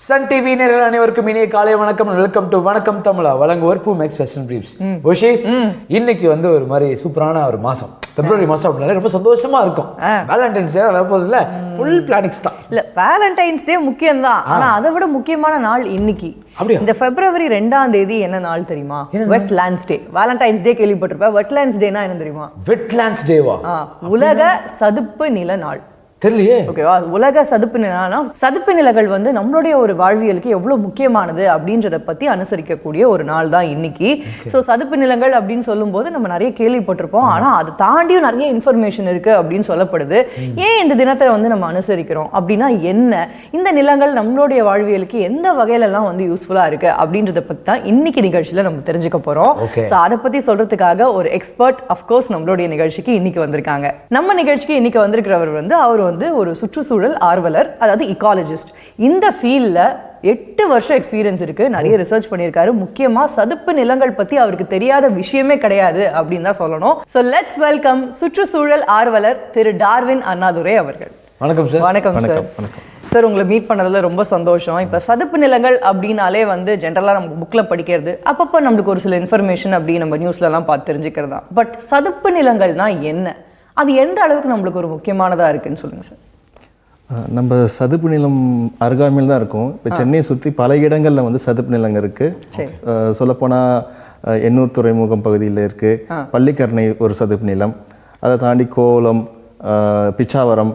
Sun TV நேயர்கள் அனைவருக்கும் இனிய காலை வணக்கம். வெல்கம் டு வணக்கம் தமிழா வழங்குவோர் பூ மேக்ஸ் ஃபேஷன் பிரீஃப்ஸ். ஓஷி, இன்னைக்கு வந்து ஒரு மாதிரி சூப்பரான ஒரு மாசம், பிப்ரவரி மாசம் அப்படின்னாலே ரொம்ப சந்தோஷமா இருக்கும். வேலண்டைன்ஸ் டே வரப்போதில்ல, ஃபுல் பிளானிங்ஸ் தான். இல்ல, வேலண்டைன்ஸ் டே முக்கியம் தான், ஆனா அதை விட முக்கியமான நாள் இன்னைக்கு. இந்த பிப்ரவரி 2ஆம் தேதி என்ன நாள் தெரியுமா? வெட்லாண்ட்ஸ் டே. வேலண்டைன்ஸ் டே கேள்விப்பட்டிருப்ப, வெட்லாண்ட்ஸ் டேனா என்ன தெரியுமா? வெட்லாண்ட்ஸ் டேவா? உலக சதுப்பு நில நாள். தெரியலையே. ஓகேவா? உலக சதுப்பு நிலம்னா சதுப்பு நிலங்கள் வந்து நம்மளுடைய ஒரு வாழ்வியலுக்கு எவ்வளவு முக்கியமானது அப்படின்றத பத்தி அனுசரிக்கக்கூடிய ஒரு நாள் தான் இன்னைக்கு. ஸோ சதுப்பு நிலங்கள் அப்படின்னு சொல்லும் போது நம்ம நிறைய கேள்விப்பட்டிருப்போம், ஆனா அது தாண்டியும் நிறைய இன்ஃபர்மேஷன் இருக்கு அப்படின்னு சொல்லப்படுது. ஏன் இந்த தினத்தை வந்து நம்ம அனுசரிக்கிறோம் அப்படின்னா என்ன, இந்த நிலங்கள் நம்மளுடைய வாழ்வியலுக்கு எந்த வகையிலலாம் வந்து யூஸ்ஃபுல்லா இருக்கு அப்படின்றத பத்தி தான் இன்னைக்கு நிகழ்ச்சியில நம்ம தெரிஞ்சுக்க போறோம். ஸோ அதை பத்தி சொல்றதுக்காக ஒரு எக்ஸ்பர்ட் அஃப்கோர்ஸ் நம்மளுடைய நிகழ்ச்சிக்கு இன்னைக்கு வந்திருக்காங்க. நம்ம நிகழ்ச்சிக்கு இன்னைக்கு வந்திருக்கிறவர் வந்து அவர் வந்து ஒரு சுற்றுச்சூழல் ஆர்வலர், அதாவது இக்காலஜிஸ்ட். இந்த ஃபீல்ட்ல 8 வருஷம் எக்ஸ்பீரியன்ஸ் இருக்கு, நிறைய ரிசர்ச் பண்ணியிருக்காரு. முக்கியமா சதுப்பு நிலங்கள் பத்தி அவருக்கு தெரியாத விஷயமே கிடையாது அப்படின்னு தான் சொல்லணும். ஸோ லெட்ஸ் வெல்கம் சுற்றுச்சூழல் ஆர்வலர் திரு டார்வின் அண்ணாதுரை அவர்கள். வணக்கம் சார். வணக்கம் சார். சார், உங்களை மீட் பண்ணதுல ரொம்ப சந்தோஷம். இப்போ சதுப்பு நிலங்கள் அப்படின்னாலே வந்து ஜென்ரலாக நம்ம புக்கில் படிக்கிறது, அப்பப்போ நம்மளுக்கு ஒரு சில இன்ஃபர்மேஷன் அப்படி நம்ம நியூஸ்லலாம் பார்த்து தெரிஞ்சுக்கிறது தான். பட் சதுப்பு நிலங்கள்னா என்ன, அது எந்த அளவுக்கு நம்மளுக்கு ஒரு முக்கியமானதாக இருக்குன்னு சொல்லுங்கள் சார். நம்ம சதுப்பு நிலம் அருகாமையில் தான் இருக்கும். இப்போ சென்னையை சுற்றி பல இடங்களில் வந்து சதுப்பு நிலங்கள் இருக்குது. சொல்லப்போனால் எண்ணூர் துறைமுகம் பகுதியில் இருக்குது, பள்ளிக்கரணை ஒரு சதுப்பு நிலம். அதை தாண்டி கோலம், பிச்சாவரம்,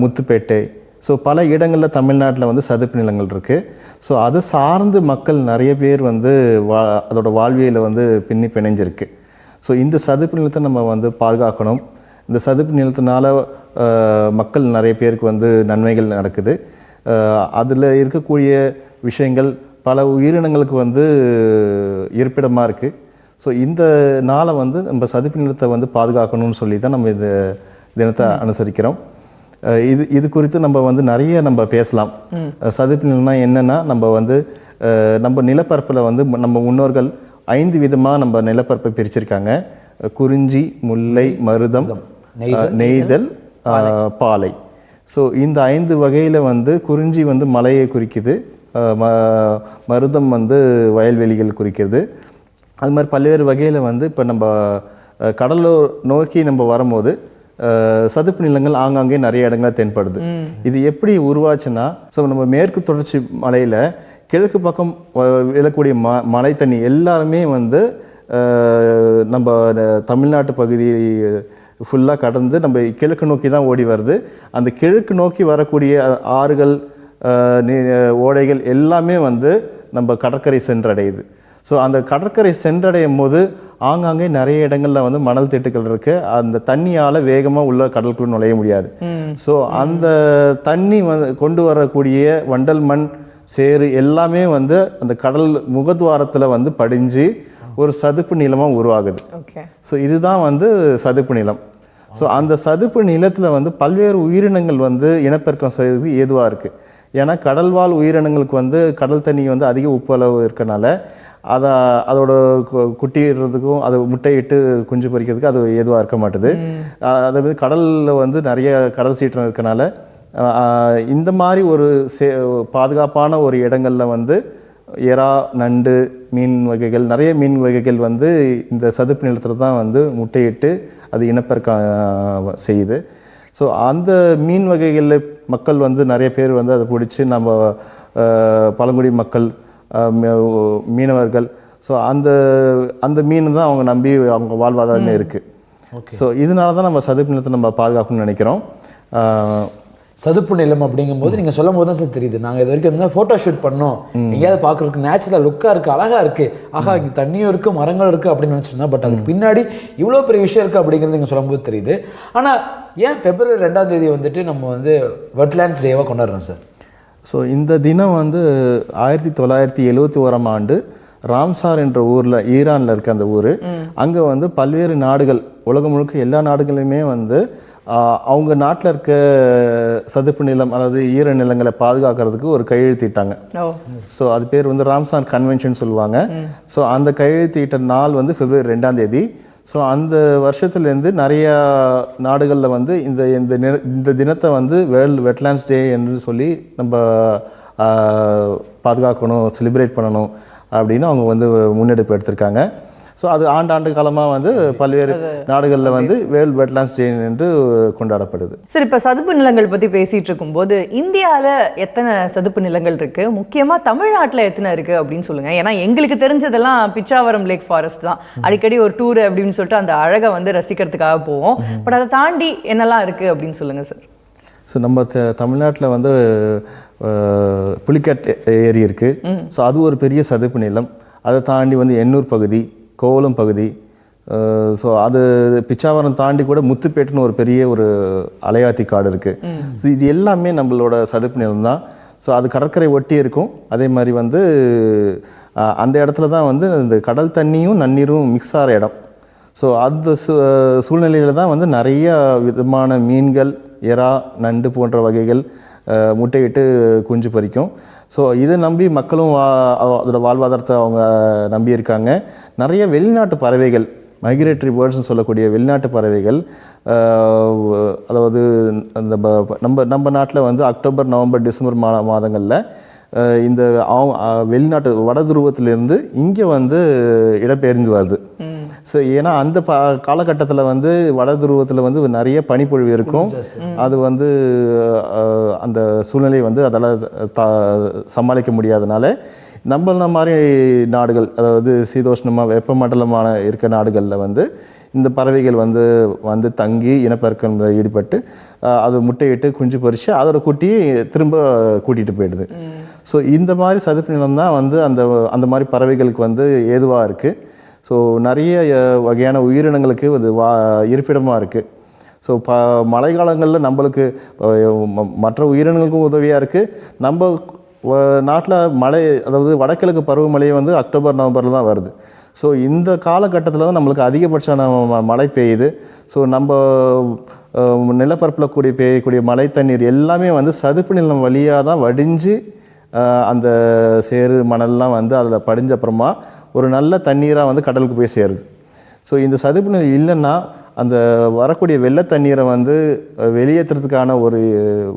முத்துப்பேட்டை, ஸோ பல இடங்களில் தமிழ்நாட்டில் வந்து சதுப்பு நிலங்கள் இருக்குது. ஸோ அதை சார்ந்து மக்கள் நிறைய பேர் வந்து அதோட வாழ்வியலை வந்து பிணைஞ்சிருக்கு. ஸோ இந்த சதுப்பு நிலத்தை நம்ம வந்து பாதுகாக்கணும். இந்த சதுப்பு நிலத்தினால மக்கள் நிறைய பேருக்கு வந்து நன்மைகள் நடக்குது. அதில் இருக்கக்கூடிய விஷயங்கள் பல உயிரினங்களுக்கு வந்து இருப்பிடமாக இருக்குது. ஸோ இந்த நாளை வந்து நம்ம சதுப்பு நிலத்தை வந்து பாதுகாக்கணும்னு சொல்லி தான் நம்ம இந்த தினத்தை அனுசரிக்கிறோம். இது குறித்து நம்ம வந்து நிறைய நம்ம பேசலாம். சதுப்பு நிலம்னா என்னென்னா, நம்ம வந்து நம்ம நிலப்பரப்பில் வந்து நம்ம முன்னோர்கள் 5 விதமாக நம்ம நிலப்பரப்பை பிரிச்சிருக்காங்க. குறிஞ்சி, முல்லை, மருதம், நெய்தல், பாலை. ஸோ இந்த 5 வகையில் வந்து குறிஞ்சி வந்து மலையை குறிக்குது, மருதம் வந்து வயல்வெளிகள் குறிக்கிறது. அது மாதிரி பல்வேறு வகையில் வந்து இப்போ நம்ம கடலூர் நோக்கி நம்ம வரும்போது சதுப்பு நிலங்கள் ஆங்காங்கே நிறைய இடங்களில் தென்படுது. இது எப்படி உருவாச்சுன்னா, ஸோ நம்ம மேற்கு தொடர்ச்சி மலையில் கிழக்கு பக்கம் விழக்கூடிய மழை தண்ணி எல்லாருமே வந்து நம்ம தமிழ்நாட்டு பகுதி ஃபுல்லாக கடந்து நம்ம கிழக்கு நோக்கி தான் ஓடி வருது. அந்த கிழக்கு நோக்கி வரக்கூடிய ஆறுகள், ஓடைகள் எல்லாமே வந்து நம்ம கடற்கரை சென்றடையுது. ஸோ அந்த கடற்கரை சென்றடையும் போது ஆங்காங்கே நிறைய இடங்களில் வந்து மணல் திட்டுக்கள் இருக்குது. அந்த தண்ணியால் வேகமாக உள்ள கடலுக்குள் நுழைய முடியாது. ஸோ அந்த தண்ணி வந்து கொண்டு வரக்கூடிய வண்டல் மண், சேறு எல்லாமே வந்து அந்த கடல் முகத்வாரத்தில் வந்து படிஞ்சு ஒரு சதுப்பு நிலமாக உருவாகுது. ஸோ இதுதான் வந்து சதுப்பு நிலம். ஸோ அந்த சதுப்பு நிலத்தில் வந்து பல்வேறு உயிரினங்கள் வந்து இனப்பெருக்கம் செய்வது ஏதுவாக இருக்குது. ஏன்னா கடல்வாழ் உயிரினங்களுக்கு வந்து கடல் தண்ணி வந்து அதிக உப்பு அளவு இருக்கனால அதோட குட்டிடுறதுக்கும் அது முட்டையிட்டு குஞ்சு பொரிக்கிறதுக்கு அது ஏதுவாக இருக்க மாட்டுது. அதே மாதிரி கடலில் வந்து நிறைய கடல் சீற்றம் இருக்கனால இந்த மாதிரி ஒரு பாதுகாப்பான ஒரு இடங்களில் வந்து எறா, நண்டு, மீன் வகைகள், நிறைய மீன் வகைகள் வந்து இந்த சதுப்பு நிலத்தில் தான் வந்து முட்டையிட்டு அது இனப்பெருக்கம் செய்யுது. ஸோ அந்த மீன் வகைகளில் மக்கள் வந்து நிறைய பேர் வந்து அதை பிடிச்சி நம்ம பழங்குடி மக்கள், மீனவர்கள், ஸோ அந்த மீன் தான் அவங்க நம்பி அவங்க வாழ்வாதாரமே இருக்குது. ஸோ இதனால தான் நம்ம சதுப்பு நிலத்தை நம்ம பாதுகாக்கணும்னு நினைக்கிறோம். சதுப்பு நிலம் அப்படிங்கும்போது நீங்கள் சொல்லும் போது தான் சார் தெரியுது. நாங்கள் இது வரைக்கும் வந்து ஃபோட்டோ ஷூட் பண்ணோம், எங்கேயாவது பார்க்குறதுக்கு நேச்சுரல் லுக்காக இருக்குது, அழகாக இருக்குது, ஆகா இங்கே தண்ணியும் இருக்குது, மரங்களும் இருக்குது அப்படின்னு நினச்சிருந்தா, பட் அதுக்கு பின்னாடி இவ்வளோ பெரிய விஷயம் இருக்குது அப்படிங்கிறது நீங்கள் சொல்லும் போது தெரியுது. ஆனால் ஏன் பிப்ரவரி 2ஆம் தேதி வந்துட்டு நம்ம வந்து வெட்லாண்ட்ஸ் டேவாக கொண்டாடுறோம் சார்? ஸோ இந்த தினம் வந்து 1971ஆம் ஆண்டு ராம்சார் என்ற ஊரில், ஈரானில் இருக்க அந்த ஊர், அங்கே வந்து பல்வேறு நாடுகள், உலகம் முழுக்க எல்லா நாடுகளுமே வந்து அவங்க நாட்டில் இருக்க சதுப்பு நிலம் அதாவது ஈர நிலங்களை பாதுகாக்கிறதுக்கு ஒரு கையெழுத்திட்டாங்க. ஸோ அது பேர் வந்து ராம்சார் கன்வென்ஷன் சொல்லுவாங்க. ஸோ அந்த கையெழுத்திட்ட நாள் வந்து பிப்ரவரி 2ஆம் தேதி. ஸோ அந்த வருஷத்துலேருந்து நிறையா நாடுகளில் வந்து இந்த தினத்தை வந்து வேர்ல்டு வெட்லாண்ட்ஸ் டே என்று சொல்லி நம்ம பாதுகாக்கணும், செலிப்ரேட் பண்ணணும் அப்படின்னு அவங்க வந்து முன்னெடுப்பு எடுத்திருக்காங்க. ஸோ அது ஆண்டாண்டு காலமாக வந்து பல்வேறு நாடுகளில் வந்து வேர்ல்ட் வெட்லாண்ட்ஸ் டே என்று கொண்டாடப்படுது. சரி, இப்போ சதுப்பு நிலங்கள் பற்றி பேசிகிட்டு இருக்கும்போது இந்தியாவில் எத்தனை சதுப்பு நிலங்கள் இருக்குது, முக்கியமாக தமிழ்நாட்டில் எத்தனை இருக்குது அப்படின்னு சொல்லுங்கள். ஏன்னா எங்களுக்கு தெரிஞ்சதெல்லாம் பிச்சாவரம் லேக் ஃபாரஸ்ட் தான். அடிக்கடி ஒரு டூர் அப்படின்னு சொல்லிட்டு அந்த அழகை வந்து ரசிக்கிறதுக்காக போவோம். பட் அதை தாண்டி என்னெல்லாம் இருக்குது அப்படின்னு சொல்லுங்கள் சார். ஸோ நம்ம தமிழ்நாட்டில் வந்து புலிக்காட் ஏரி இருக்குது. ஸோ அது ஒரு பெரிய சதுப்பு நிலம். அதை தாண்டி வந்து எண்ணூர் பகுதி, கோவளம் பகுதி, ஸோ அது பிச்சாவரம் தாண்டி கூட முத்துப்பேட்டுன்னு ஒரு பெரிய ஒரு அலையாத்தி காடு இருக்குது. ஸோ இது எல்லாமே நம்மளோட சதுப்பு நிலம் தான். ஸோ அது கடற்கரை ஒட்டி இருக்கும். அதே மாதிரி வந்து அந்த இடத்துல தான் வந்து இந்த கடல் தண்ணியும் நன்னீரும் மிக்ஸ் ஆகிற இடம். ஸோ அந்த சூழ்நிலையில் தான் வந்து நிறைய விதமான மீன்கள், எறா, நண்டு போன்ற வகைகள் முட்டையிட்டு குஞ்சு பறிக்கும். ஸோ இதை நம்பி மக்களும் அதோட வாழ்வாதாரத்தை அவங்க நம்பி இருக்காங்க. நிறைய வெளிநாட்டு பறவைகள், மைக்ரேட்டரி பேர்ட்ஸ்னு சொல்லக்கூடிய வெளிநாட்டு பறவைகள், அதாவது அந்த நம்ம நாட்டில் வந்து அக்டோபர், நவம்பர், டிசம்பர் மாதங்களில் இந்த வெளிநாட்டு வட துருவத்திலேருந்து இங்கே வந்து இடம்பெயர்ந்து வருது. ஸோ ஏன்னா அந்த காலகட்டத்தில் வந்து வட துருவத்தில் வந்து நிறைய பனிப்பொழிவு இருக்கும். அது வந்து அந்த சூழ்நிலை வந்து அதால் சமாளிக்க முடியாதனால நம்மள மாதிரி நாடுகள், அதாவது சீதோஷ்ணமாக வெப்பமண்டலமான இருக்க நாடுகளில் வந்து இந்த பறவைகள் வந்து தங்கி இனப்பெருக்கம் ஈடுபட்டு அது முட்டையிட்டு குஞ்சு பறித்து அதோட குட்டியை திரும்ப கூட்டிகிட்டு போயிடுது. ஸோ இந்த மாதிரி சதுப்பு நிலம் தான் வந்து அந்த மாதிரி பறவைகளுக்கு வந்து ஏதுவாக இருக்குது. ஸோ நிறைய வகையான உயிரினங்களுக்கு அது இருப்பிடமாக இருக்குது. ஸோ மழை காலங்களில் நம்மளுக்கு மற்ற உயிரினங்களுக்கும் உதவியாக இருக்குது. நம்ம நாட்டில் மழை, அதாவது வடகிழக்கு பருவமழையை வந்து அக்டோபர், நவம்பரில் தான் வருது. ஸோ இந்த காலகட்டத்தில் தான் நம்மளுக்கு அதிகபட்சமான மழை பெய்யுது. ஸோ நம்ம நிலப்பரப்பில் பெய்யக்கூடிய மழை தண்ணீர் எல்லாமே வந்து சதுப்பு நிலம் வழியாக தான் வடிஞ்சு அந்த சேறு மணல்லாம் வந்து அதில் படிஞ்ச அப்புறமா ஒரு நல்ல தண்ணீராக வந்து கடலுக்கு போய் சேருது. ஸோ இந்த சதுப்பு நிலம் இல்லைன்னா அந்த வரக்கூடிய வெள்ளை தண்ணீரை வந்து வெளியேற்றுறதுக்கான ஒரு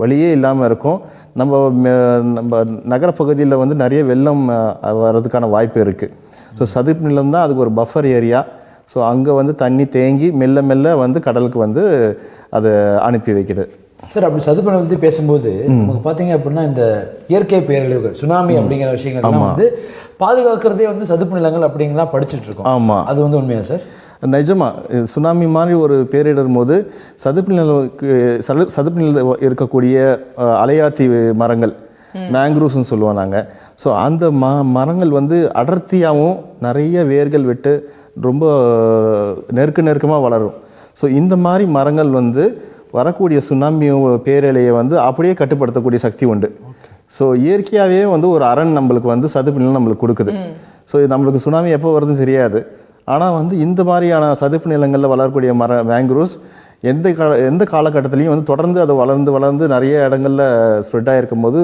வழியே இல்லாமல் இருக்கும். நம்ம நகரப்பகுதியில் வந்து நிறைய வெள்ளம் வர்றதுக்கான வாய்ப்பு இருக்குது. ஸோ சதுப்பு நிலம் தான் அதுக்கு ஒரு பஃபர் ஏரியா. ஸோ அங்கே வந்து தண்ணி தேங்கி மெல்ல மெல்ல வந்து கடலுக்கு வந்து அதை அனுப்பி வைக்குது. சார், அப்படி சதுப்பு நிலம் பற்றி பேசும்போது நமக்கு பார்த்தீங்க அப்படின்னா இந்த இயற்கை பேரழிவுகள், சுனாமி அப்படிங்கிற விஷயங்கள்லாம் வந்து பாதுகாக்கிறதே வந்து சதுப்பு நிலங்கள் அப்படிங்கலாம் படிச்சுட்டு இருக்கோம். ஆமாம், அது வந்து உண்மையா சார்? நிஜமா சுனாமி மாதிரி ஒரு பேரிடரும் போது சதுப்பு நிலம் இருக்கக்கூடிய அலையாத்தி மரங்கள், மேங்க்ரூவ்ஸ்ன்னு சொல்லுவோம் நாங்கள். ஸோ அந்த மரங்கள் வந்து அடர்த்தியாகவும் நிறைய வேர்கள் விட்டு ரொம்ப நெருக்கமாக வளரும். ஸோ இந்த மாதிரி மரங்கள் வந்து வரக்கூடிய சுனாமி பேரலையை வந்து அப்படியே கட்டுப்படுத்தக்கூடிய சக்தி உண்டு. ஸோ இயற்கையாகவே வந்து ஒரு அரண் நம்மளுக்கு வந்து சதுப்பு நிலம் நம்மளுக்கு கொடுக்குது. ஸோ நம்மளுக்கு சுனாமி எப்போ வருதுன்னு தெரியாது. ஆனால் வந்து இந்த மாதிரியான சதுப்பு நிலங்களில் வளரக்கூடிய மேங்க்ரூவ்ஸ் எந்த காலகட்டத்திலையும் வந்து தொடர்ந்து அது வளர்ந்து நிறைய இடங்களில் ஸ்ப்ரெட் ஆகிருக்கும் போது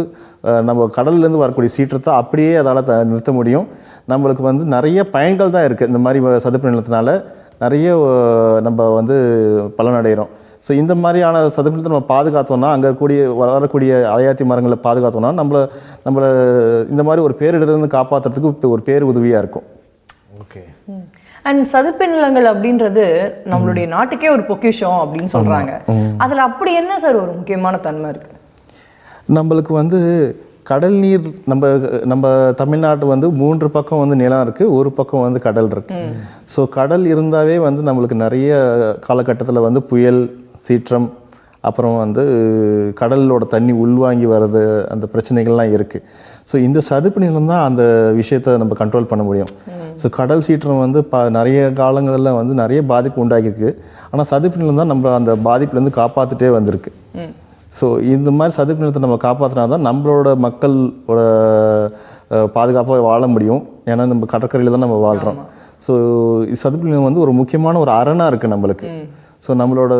நம்ம கடல்லேருந்து வரக்கூடிய சீற்றத்தை அப்படியே அதால் நிறுத்த முடியும். நம்மளுக்கு வந்து நிறைய பயன்கள் தான் இருக்குது. இந்த மாதிரி சதுப்பு நிலத்தினால நிறைய நம்ம வந்து பலனடைகிறோம். ஸோ இந்த மாதிரியான சதுப்பு நிலத்தை நம்ம பாதுகாத்தோம்னா, அங்கே வளரக்கூடிய அலையாத்தி மரங்களை பாதுகாத்தோம்னா நம்மளை இந்த மாதிரி ஒரு பேரிடர்லேருந்து காப்பாற்றுறதுக்கு ஒரு பேர் உதவியாக இருக்கும். ஓகே. அண்ட் சதுப்பு நிலங்கள் அப்படின்றது நம்மளுடைய நாட்டுக்கே ஒரு பொக்கிஷம் அப்படின்னு சொல்றாங்க. அதுல அப்படி என்ன சார் ஒரு முக்கியமான தன்மை இருக்கு? நம்மளுக்கு வந்து கடல் நீர், நம்ம தமிழ்நாட்டு வந்து 3 பக்கம் வந்து நிலம் இருக்குது, ஒரு பக்கம் வந்து கடல் இருக்கு. ஸோ கடல் இருந்தாவே வந்து நம்மளுக்கு நிறைய காலகட்டத்தில் வந்து புயல், சீற்றம், அப்புறம் வந்து கடலோட தண்ணி உள்வாங்கி வர்றது, அந்த பிரச்சனைகள்லாம் இருக்குது. ஸோ இந்த சதுப்பு நிலம் தான் அந்த விஷயத்தை நம்ம கண்ட்ரோல் பண்ண முடியும். ஸோ கடல் சீற்றம் வந்து நிறைய காலங்களில் வந்து நிறைய பாதிப்பு உண்டாகிருக்கு. ஆனால் சதுப்பு நிலம் தான் நம்ம அந்த பாதிப்புலேருந்து காப்பாற்றிட்டே வந்திருக்கு. ஸோ இந்த மாதிரி சதுப்பு நிலத்தை நம்ம காப்பாற்றினா தான் நம்மளோட மக்களோட பாதுகாப்பாக வாழ முடியும். ஏன்னா நம்ம கடற்கரையில் தான் நம்ம வாழ்கிறோம். ஸோ சதுப்பு நிலம் வந்து ஒரு முக்கியமான ஒரு அரணாக இருக்குது நம்மளுக்கு. ஸோ நம்மளோட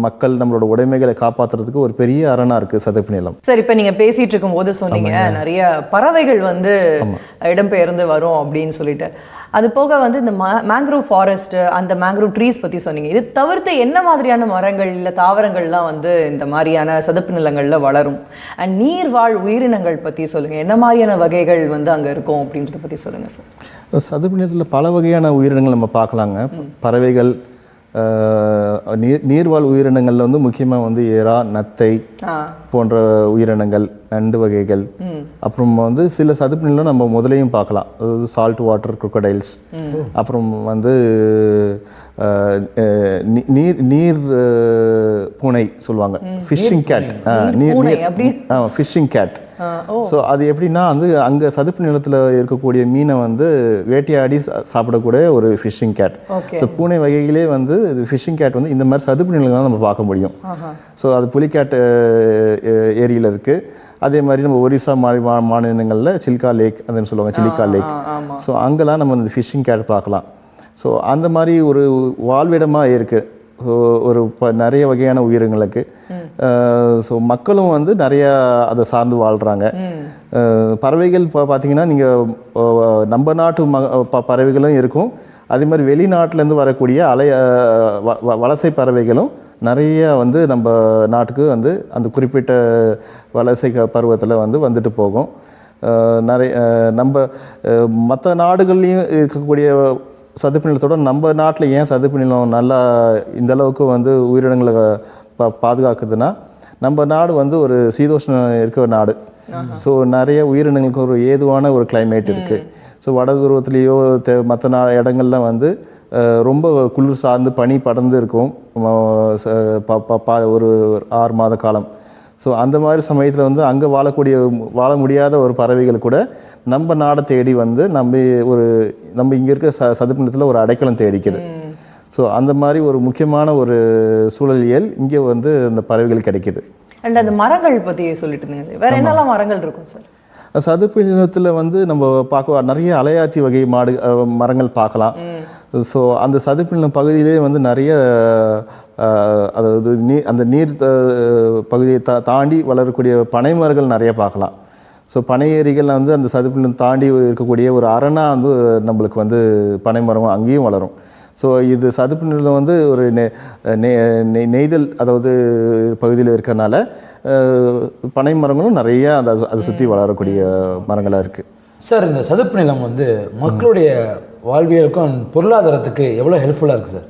மக்கள், நம்மளோட உடைமைகளை காப்பாற்றுறதுக்கு ஒரு பெரிய அரணாக இருக்குது சதுப்பு நிலம். சார், இப்போ நீங்கள் பேசிகிட்டு இருக்கும்போது சொன்னீங்க நிறைய பறவைகள் வந்து இடம்பெயர்ந்து வரும் அப்படின்னு சொல்லிட்டு. அது போக வந்து இந்த மேங்க்ரோவ் ஃபாரஸ்ட், அந்த மேங்க்ரோவ் ட்ரீஸ் பற்றி சொன்னீங்க. இது தவிர்த்து என்ன மாதிரியான மரங்கள் இல்லை தாவரங்கள்லாம் வந்து இந்த மாதிரியான சதுப்பு நிலங்களில் வளரும்? அண்ட் நீர்வாழ் உயிரினங்கள் பற்றி சொல்லுங்கள், என்ன மாதிரியான வகைகள் வந்து அங்கே இருக்கும் அப்படின்றத பற்றி சொல்லுங்கள் சார். சதுப்பு நிலத்தில் பல வகையான உயிரினங்கள் நம்ம பார்க்கலாங்க. பறவைகள், நீர்வாழ் உயிரினங்கள்ல வந்து முக்கியமாக வந்து எறா, நத்தை போன்ற உயிரினங்கள், நண்டு வகைகள். அப்புறம் வந்து சில சதுப்பு நிலம் நம்ம முதலையும் பார்க்கலாம், அதாவது சால்ட் வாட்டர் குரோக்கடைல்ஸ். அப்புறம் வந்து நீர் பூனை சொல்லுவாங்க, fishing cat. Fishing cat. So அது எப்படின்னா வந்து அங்கே சதுப்பு நிலத்தில் இருக்கக்கூடிய மீனை வந்து வேட்டையாடி சாப்பிடக்கூடிய ஒரு ஃபிஷ்ஷிங் கேட். ஸோ பூனை வகைகளே வந்து ஃபிஷ்ஷிங் கேட் வந்து இந்த மாதிரி சதுப்பு நிலங்கள் நம்ம பார்க்க முடியும். ஸோ அது புலிகேட் ஏரியில் இருக்குது. அதே மாதிரி நம்ம ஒரிசா மாநிலங்களில் சில்கா லேக் அதுன்னு சொல்லுவாங்க, சிலிக்கா லேக். ஸோ அங்கெல்லாம் நம்ம இந்த ஃபிஷ்ஷிங் கேட் பார்க்கலாம். ஸோ அந்த மாதிரி ஒரு வாழ்விடமாக இருக்குது ஒரு நிறைய வகையான உயிரினங்களுக்கு. ஸோ மக்களும் வந்து நிறையா அதை சார்ந்து வாழ்கிறாங்க. பறவைகள் பார்த்தீங்கன்னா நீங்கள் நம்ம நாட்டு பறவைகளும் இருக்கும், அதே மாதிரி வெளிநாட்டிலேருந்து வரக்கூடிய வலசை பறவைகளும் நிறைய வந்து நம்ம நாட்டுக்கு வந்து அந்த குறிப்பிட்ட வலசை பருவத்தில் வந்துட்டு போகும். நிறைய நம்ம மற்ற நாடுகள்லேயும் இருக்கக்கூடிய சதுப்பு நிலத்தோட நம்ம நாட்டில் ஏன் சதுப்பு நிலம் நல்லா இந்த அளவுக்கு வந்து உயிரினங்களை பாதுகாக்குதுன்னா, நம்ம நாடு வந்து ஒரு சீதோஷ்ணம் இருக்கிற நாடு. ஸோ நிறைய உயிரினங்களுக்கு ஒரு ஏதுவான ஒரு கிளைமேட் இருக்குது. ஸோ வட துருவத்துலேயோ மற்ற இடங்கள்லாம் வந்து ரொம்ப குளிர் சார்ந்து பனி படர்ந்து இருக்கும் ஒரு 6 மாத காலம். ஸோ அந்த மாதிரி சமயத்தில் வந்து அங்கே வாழ முடியாத ஒரு பறவைகள் கூட நம்ம நாடை தேடி வந்து நம்ம இங்கே இருக்க சதுப்பு நிலத்தில் ஒரு அடைக்கலம் தேடிக்குது. ஸோ அந்த மாதிரி ஒரு முக்கியமான ஒரு சூழலியல் இங்கே வந்து அந்த பறவைகள் கிடைக்குது. அண்ட் அந்த மரங்கள் பற்றி சொல்லிட்டு இருந்தீங்க, வேற என்னெல்லாம் மரங்கள் இருக்கும் சார்? சதுப்பு நிலத்தில் வந்து நம்ம பார்க்க நிறைய அலையாத்தி வகை மரங்கள் பார்க்கலாம். ஸோ அந்த சதுப்பு நிலம் பகுதியிலே வந்து நிறைய அதாவது அந்த நீர் பகுதியை தாண்டி வளரக்கூடிய பனை மரங்கள் நிறைய பார்க்கலாம். ஸோ பனை ஏரிகள் வந்து அந்த சதுப்பு நிலம் தாண்டி இருக்கக்கூடிய ஒரு அரணா வந்து நம்மளுக்கு வந்து பனை மரம் அங்கேயும் வளரும். ஸோ இது சதுப்பு நிலம் வந்து ஒரு நெய்தல் அதாவது பகுதியில் இருக்கிறனால பனை மரங்களும் நிறைய அதை சுற்றி வளரக்கூடிய மரங்களாக இருக்குது. சார், இந்த சதுப்பு நிலம் வந்து மக்களுடைய வாழ்வியலுக்கும் பொருளாதாரத்துக்கு எவ்வளோ ஹெல்ப்ஃபுல்லாக இருக்குது சார்?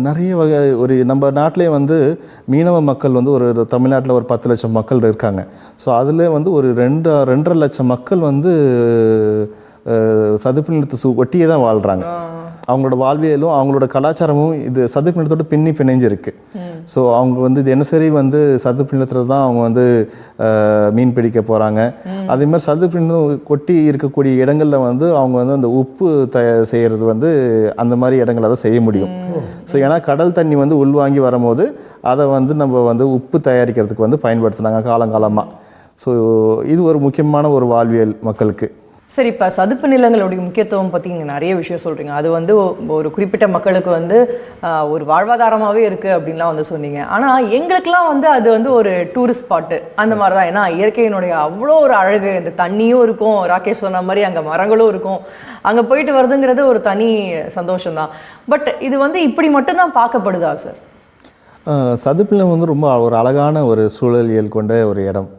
நிறைய வகை நம்ம நாட்டிலே வந்து மீனவ மக்கள் வந்து ஒரு தமிழ்நாட்டில் ஒரு 10 லட்சம் மக்கள் இருக்காங்க. ஸோ அதில் வந்து ஒரு 2.5 லட்சம் மக்கள் வந்து சதுப்பு நிலத்தை ஒட்டியே தான் வாழ்கிறாங்க. அவங்களோட வாழ்வியலும் அவங்களோட கலாச்சாரமும் இது சதுப்பு நிலத்தோட பிணைஞ்சிருக்கு. ஸோ அவங்க வந்து தினசரி வந்து சதுப்பு நிலத்தில் தான் அவங்க வந்து மீன் பிடிக்க போகிறாங்க. அதே மாதிரி சதுப்பு நிலம் கொட்டி இருக்கக்கூடிய இடங்களில் வந்து அவங்க வந்து அந்த உப்பு செய்கிறது வந்து அந்த மாதிரி இடங்களை தான் செய்ய முடியும். ஸோ ஏன்னா கடல் தண்ணி வந்து உள்வாங்கி வரும்போது அதை வந்து நம்ம வந்து உப்பு தயாரிக்கிறதுக்கு வந்து பயன்படுத்தினாங்க காலங்காலமாக. ஸோ இது ஒரு முக்கியமான ஒரு வாழ்வியல் மக்களுக்கு. சரி, இப்போ சதுப்பு நிலங்களுடைய முக்கியத்துவம் பற்றி நீங்கள் நிறைய விஷயம் சொல்கிறீங்க. அது வந்து ஒரு குறிப்பிட்ட மக்களுக்கு வந்து ஒரு வாழ்வாதாரமாகவே இருக்குது அப்படின்லாம் வந்து சொன்னீங்க. ஆனால் எங்களுக்கெல்லாம் வந்து அது வந்து ஒரு டூரிஸ்ட் ஸ்பாட்டு அந்த மாதிரி தான். ஏன்னா இயற்கையினுடைய அவ்வளோ ஒரு அழகு, இந்த தண்ணியும் இருக்கும், ராகேஷ் சொன்ன மாதிரி அங்கே மரங்களும் இருக்கும், அங்கே போயிட்டு வருதுங்கிறது ஒரு தனி சந்தோஷம்தான். பட் இது வந்து இப்படி மட்டும்தான் பார்க்கப்படுதா சார்? சதுப்பு நிலம் வந்து ரொம்ப ஒரு அழகான ஒரு சூழலியல் கொண்ட ஒரு இடம்.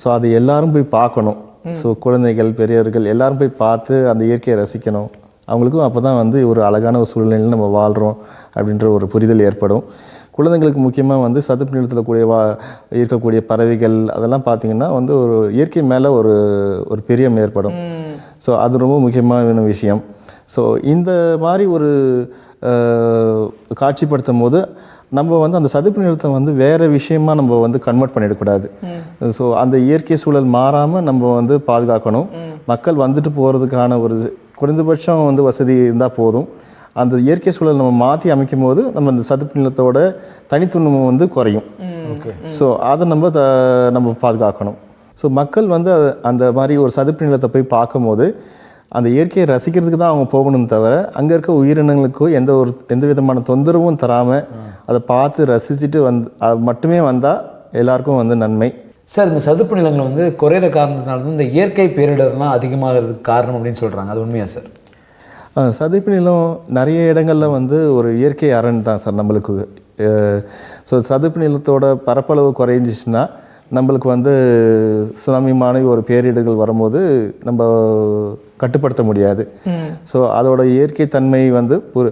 ஸோ அது எல்லாரும் போய் பார்க்கணும். ஸோ குழந்தைகள், பெரியவர்கள் எல்லாரும் போய் பார்த்து அந்த இயற்கையை ரசிக்கணும். அவங்களுக்கும் அப்போ தான் வந்து ஒரு அழகான ஒரு சூழ்நிலையில் நம்ம வாழ்கிறோம் அப்படின்ற ஒரு புரிதல் ஏற்படும். குழந்தைங்களுக்கு முக்கியமாக வந்து சதுப்பு நிலத்தில் இருக்கக்கூடிய பறவைகள் அதெல்லாம் பார்த்திங்கன்னா வந்து ஒரு இயற்கை மேலே ஒரு பிரியம் ஏற்படும். ஸோ அது ரொம்ப முக்கியமான விஷயம். ஸோ இந்த மாதிரி ஒரு காட்சிப்படுத்தும் போது நம்ம வந்து அந்த சதுப்பு நிலத்தை வந்து வேறு விஷயமா நம்ம வந்து கன்வெர்ட் பண்ணிடக்கூடாது. ஸோ அந்த இயற்கை சூழல் மாறாமல் நம்ம வந்து பாதுகாக்கணும். மக்கள் வந்துட்டு போகிறதுக்கான ஒரு குறைந்தபட்சம் வந்து வசதி இருந்தால் போதும். அந்த இயற்கை சூழல் நம்ம மாற்றி அமைக்கும் போது நம்ம அந்த சதுப்பு நிலத்தோட தனித்துவம் வந்து குறையும். ஸோ அதை நம்ம பாதுகாக்கணும். ஸோ மக்கள் வந்து அந்த மாதிரி ஒரு சதுப்பு நிலத்தை போய் பார்க்கும்போது அந்த இயற்கையை ரசிக்கிறதுக்கு தான் அவங்க போகணும் தவிர அங்கே இருக்க உயிரினங்களுக்கோ எந்த விதமான தொந்தரவும் தராமல் அதை பார்த்து ரசிச்சுட்டு மட்டுமே வந்தால் எல்லாருக்கும் வந்து நன்மை. சார், இந்த சதுப்பு நிலங்கள் வந்து குறையிற காரணத்தினால தான் இந்த இயற்கை பேரிடர்லாம் அதிகமாகிறதுக்கு காரணம் அப்படின்னு சொல்கிறாங்க, அது உண்மையா சார்? சதுப்பு நிலம் நிறைய இடங்களில் வந்து ஒரு இயற்கை அரண் தான் சார் நம்மளுக்கு. ஸோ சதுப்பு நிலத்தோட பரப்பளவு குறைஞ்சிச்சுன்னா நம்மளுக்கு வந்து சுனாமி மாதிரி ஒரு பேரிடர்கள் வரும்போது நம்ம கட்டுப்படுத்த முடியாது. ஸோ அதோட இயற்கை தன்மை வந்து ஒரு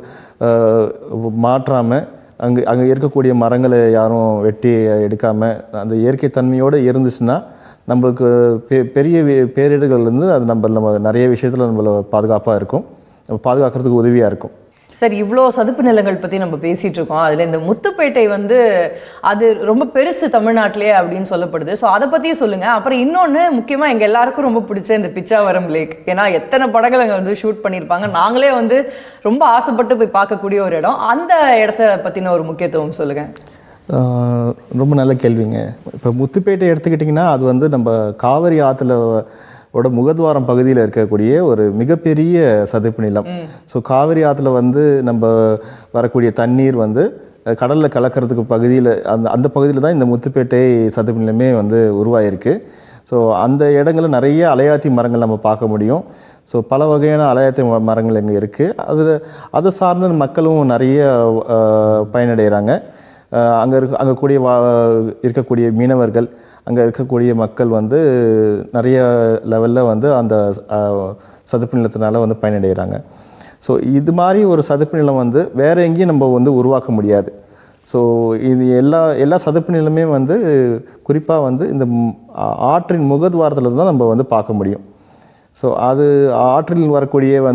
மாற்றாமல் அங்கே இருக்கக்கூடிய மரங்களை யாரும் வெட்டி எடுக்காமல் அந்த இயற்கை தன்மையோடு இருந்துச்சுன்னா நம்மளுக்கு பெரிய பேரிடர்கள்லேருந்து அது நம்ம நிறைய விஷயத்தில் நம்மள பாதுகாப்பாக இருக்கும், பாதுகாக்கிறதுக்கு உதவியாக இருக்கும். சார், இவ்வளோ சதுப்பு நிலங்கள் பற்றி நம்ம பேசிகிட்டு இருக்கோம். அதில் இந்த முத்துப்பேட்டை வந்து அது ரொம்ப பெருசு தமிழ்நாட்டிலே அப்படின்னு சொல்லப்படுது. ஸோ அதை பற்றியும் சொல்லுங்கள். அப்புறம் இன்னொன்று முக்கியமாக எங்கள் எல்லாருக்கும் ரொம்ப பிடிச்ச இந்த பிச்சாவரம் லேக். ஏன்னா எத்தனை படங்கள் அங்கே வந்து ஷூட் பண்ணியிருப்பாங்க. நாங்களே வந்து ரொம்ப ஆசைப்பட்டு போய் பார்க்கக்கூடிய ஒரு இடம். அந்த இடத்த பற்றின ஒரு முக்கியத்துவம் சொல்லுங்கள். ரொம்ப நல்ல கேள்விங்க. இப்போ முத்துப்பேட்டை எடுத்துக்கிட்டிங்கன்னா அது வந்து நம்ம காவிரி ஆற்றுல முகத்வாரம் பகுதியில் இருக்கக்கூடிய ஒரு மிகப்பெரிய சதுப்பு நிலம். ஸோ காவிரி ஆற்றுல வந்து நம்ம வரக்கூடிய தண்ணீர் வந்து கடலில் கலக்கிறதுக்கு பகுதியில் அந்த பகுதியில் தான் இந்த முத்துப்பேட்டை சதுப்பு நிலமே வந்து உருவாயிருக்கு. ஸோ அந்த இடங்களில் நிறைய அலையாத்தி மரங்கள் நம்ம பார்க்க முடியும். ஸோ பல வகையான அலையாத்தி மரங்கள் இங்கே இருக்குது. அதை சார்ந்த மக்களும் நிறைய பயனடைகிறாங்க. அங்கே இருக்கக்கூடிய மீனவர்கள், அங்கே இருக்கக்கூடிய மக்கள் வந்து நிறைய லெவலில் வந்து அந்த சதுப்பு நிலத்தினால வந்து பயனடைகிறாங்க. ஸோ இது மாதிரி ஒரு சதுப்பு நிலம் வந்து வேறு எங்கேயும் நம்ம வந்து உருவாக்க முடியாது. ஸோ இது எல்லா சதுப்பு நிலமே வந்து குறிப்பாக வந்து இந்த ஆற்றின் முகத்வாரத்தில் தான் நம்ம வந்து பார்க்க முடியும். ஸோ அது ஆற்றில் வரக்கூடிய வந்து